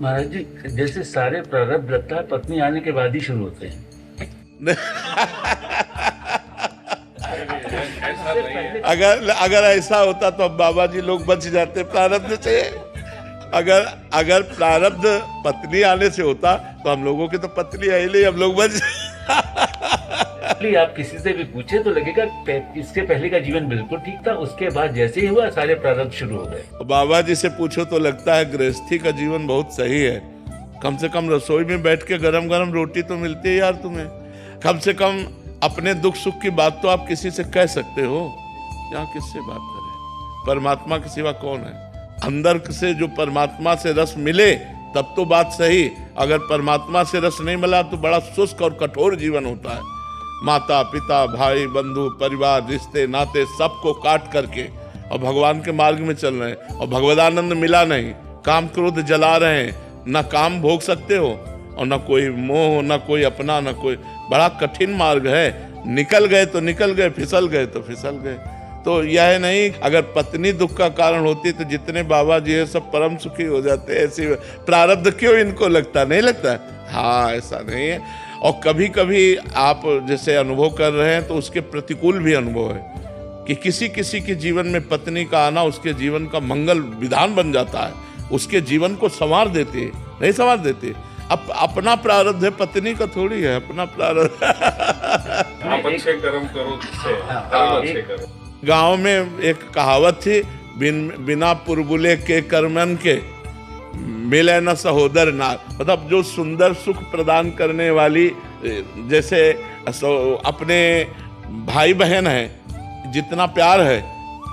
महाराज जी, जैसे सारे प्रारब्ध लगता है पत्नी आने के बाद ही शुरू होते हैं। अगर अगर ऐसा होता तो अब बाबा जी लोग बच जाते प्रारब्ध से। अगर अगर प्रारब्ध पत्नी आने से होता तो हम लोगों की तो पत्नी आई नहीं, हम लोग बच। आप किसी से भी पूछे तो लगेगा इसके पहले का जीवन बिल्कुल ठीक था, उसके बाद जैसे ही हुआ सारे प्रारब्ध शुरू हो गए। बाबा जी से पूछो तो लगता है गृहस्थी का जीवन बहुत सही है। कम से कम रसोई में बैठ के गरम गरम रोटी तो मिलती है यार तुम्हें। कम से कम अपने दुख सुख की बात तो आप किसी से कह सकते हो। यहाँ किससे बात करें? परमात्मा के सिवा कौन है? अंदर से जो परमात्मा से रस मिले तब तो बात सही। अगर परमात्मा से रस नहीं मिला तो बड़ा शुष्क और कठोर जीवन होता है। माता पिता भाई बंधु परिवार रिश्ते नाते सबको काट करके और भगवान के मार्ग में चल रहे हैं और भगवदानंद मिला नहीं, काम क्रोध जला रहे हैं, ना काम भोग सकते हो और ना कोई मोह, ना कोई अपना, ना कोई। बड़ा कठिन मार्ग है। निकल गए तो निकल गए, फिसल गए तो फिसल गए। तो यह नहीं, अगर पत्नी दुख का कारण होती तो जितने बाबा जी है सब परम सुखी हो जाते। ऐसी प्रारब्ध क्यों इनको लगता? नहीं लगता? हाँ, ऐसा नहीं है। और कभी कभी आप जैसे अनुभव कर रहे हैं तो उसके प्रतिकूल भी अनुभव है कि किसी किसी के जीवन में पत्नी का आना उसके जीवन का मंगल विधान बन जाता है, उसके जीवन को संवार देते है। नहीं संवार देते। अपना प्रारब्ध है, पत्नी का थोड़ी है अपना प्रारब्ध। आप अच्छे कर्म करो, कर्म अच्छे करो। गांव में एक कहावत थी, बिना पुरबुले के कर्मन के मिले न सहोदर नार। मतलब जो सुंदर सुख प्रदान करने वाली, जैसे अपने भाई बहन है जितना प्यार है,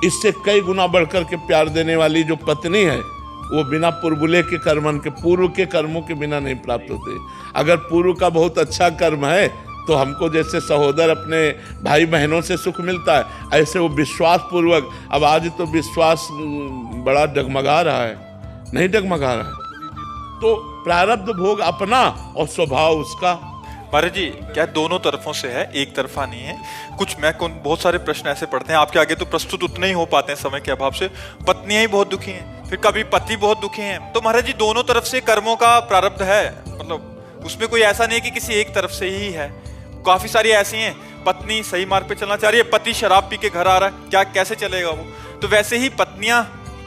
इससे कई गुना बढ़कर के प्यार देने वाली जो पत्नी है वो बिना पुरबुले के कर्मन के, पूर्व के कर्मों के बिना नहीं प्राप्त होते। अगर पूर्व का बहुत अच्छा कर्म है तो हमको जैसे सहोदर अपने भाई बहनों से सुख मिलता है, ऐसे वो विश्वास पूर्वक। अब आज तो विश्वास बड़ा डगमगा रहा है, नहीं डगमगा रहा है। तो प्रारब्ध भोग अपना और स्वभाव उसका। महाराज जी, क्या दोनों तरफों से है, एक तरफा नहीं है? कुछ बहुत सारे प्रश्न ऐसे पढ़ते हैं आपके आगे तो प्रस्तुत उतने ही हो पाते हैं समय के अभाव से। पत्नियां ही बहुत दुखी हैं, फिर कभी पति बहुत दुखी हैं। तो महाराज जी, दोनों तरफ से कर्मों का प्रारब्ध है, मतलब उसमें कोई ऐसा नहीं कि किसी एक तरफ से ही है। काफी सारी ऐसी हैं, पत्नी सही मार्ग पे चलना चाह रही है, पति शराब पी के घर आ रहा है, क्या कैसे चलेगा वो? तो वैसे ही पत्नियां,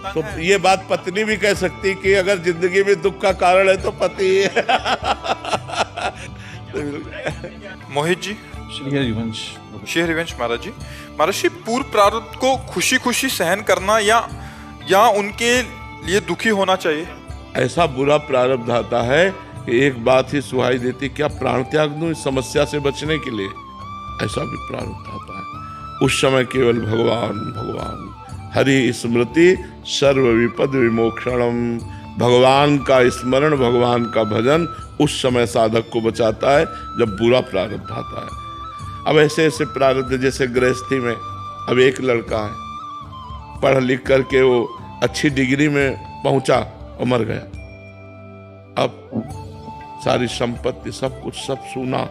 तो ये बात पत्नी भी कह सकती कि अगर जिंदगी में दुख का कारण है तो पति है। मोहित जी। श्री हरिवंश महाराज जी, पूर्व प्रारब्ध को खुशी खुशी सहन करना या उनके लिए दुखी होना चाहिए? ऐसा बुरा प्रारब्ध आता है कि एक बात ही सुहाई देती, क्या प्राण त्याग दूं इस समस्या से बचने के लिए? ऐसा भी प्रारब्ध आता है। उस समय केवल भगवान भगवान, हरि स्मृति सर्व विपद विमोक्षणम। भगवान का स्मरण, भगवान का भजन उस समय साधक को बचाता है जब बुरा प्रारब्ध आता है। अब ऐसे ऐसे प्रारब्ध, जैसे गृहस्थी में अब एक लड़का है, पढ़ लिख करके वो अच्छी डिग्री में पहुंचा और मर गया। अब सारी संपत्ति सब कुछ सब सूना,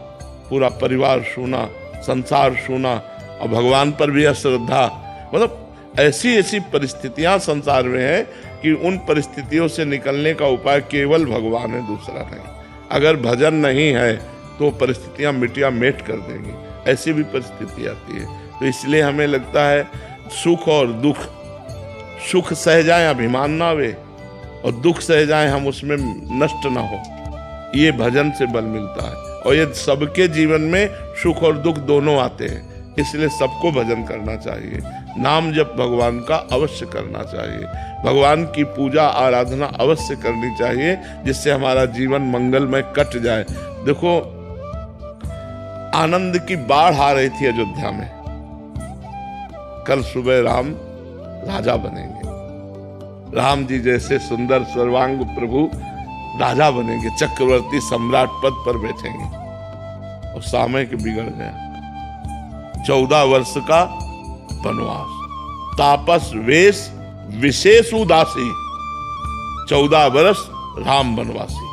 पूरा परिवार सूना, संसार सूना, और भगवान पर भी अश्रद्धा। मतलब ऐसी ऐसी परिस्थितियां संसार में है कि उन परिस्थितियों से निकलने का उपाय केवल भगवान है, दूसरा नहीं। अगर भजन नहीं है तो परिस्थितियां मिटिया मेट कर देंगी। ऐसी भी परिस्थिति आती है। तो इसलिए हमें लगता है सुख और दुख, सुख सह जाए अभिमान ना आवे, और दुख सह जाए हम उसमें नष्ट ना हो, ये भजन से बल मिलता है। और ये सबके जीवन में सुख और दुख दोनों आते हैं, इसलिए सबको भजन करना चाहिए। नाम जप भगवान का अवश्य करना चाहिए, भगवान की पूजा आराधना अवश्य करनी चाहिए, जिससे हमारा जीवन मंगलमय कट जाए। देखो, आनंद की बाढ़ आ रही थी अयोध्या में। कल सुबह राम राजा बनेंगे, राम जी जैसे सुंदर सर्वांग प्रभु राजा बनेंगे, चक्रवर्ती सम्राट पद पर बैठेंगे। और समय के बिगड़ गया। 14 वर्ष का वनवास, तापस वेश विशेष उदासी, 14 वर्ष राम वनवासी।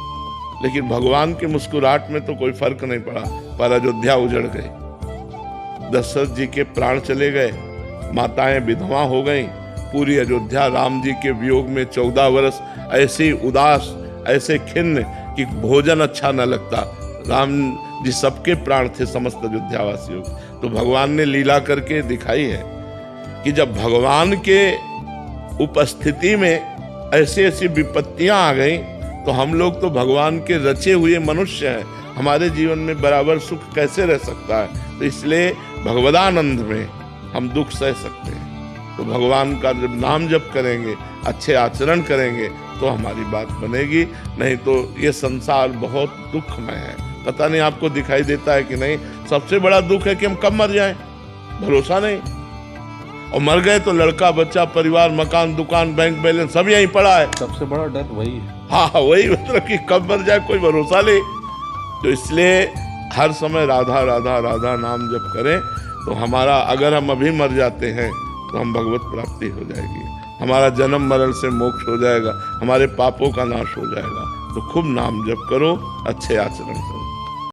लेकिन भगवान की मुस्कुराहट में तो कोई फर्क नहीं पड़ा, पर अयोध्या उजड़ गई। दशरथ जी के प्राण चले गए, माताएं विधवा हो गईं, पूरी अयोध्या राम जी के वियोग में 14 वर्ष ऐसी उदास ऐसे खिन्न कि भोजन अच्छा न लगता। राम जी सबके प्राण थे, समस्त अयोध्यावासियों। तो भगवान ने लीला करके दिखाई है कि जब भगवान के उपस्थिति में ऐसी ऐसी विपत्तियां आ गई तो हम लोग तो भगवान के रचे हुए मनुष्य हैं, हमारे जीवन में बराबर सुख कैसे रह सकता है। तो इसलिए भगवदानंद में हम दुख सह सकते हैं। तो भगवान का जब नाम जप करेंगे, अच्छे आचरण करेंगे तो हमारी बात बनेगी, नहीं तो ये संसार बहुत दुखमय है। पता नहीं आपको दिखाई देता है कि नहीं, सबसे बड़ा दुख है कि हम कब मर जाएं, भरोसा नहीं। और मर गए तो लड़का बच्चा परिवार मकान दुकान बैंक बैलेंस सब यहीं पड़ा है। सबसे बड़ा डर वही है। हाँ वही, मतलब कि कब मर जाए कोई भरोसा नहीं। तो इसलिए हर समय राधा राधा राधा नाम जप करें तो हमारा, अगर हम अभी मर जाते हैं तो हम भगवत प्राप्ति हो जाएगी, हमारा जन्म मरण से मोक्ष हो जाएगा, हमारे पापों का नाश हो जाएगा। तो खूब नाम जप करो, अच्छे आचरण करो।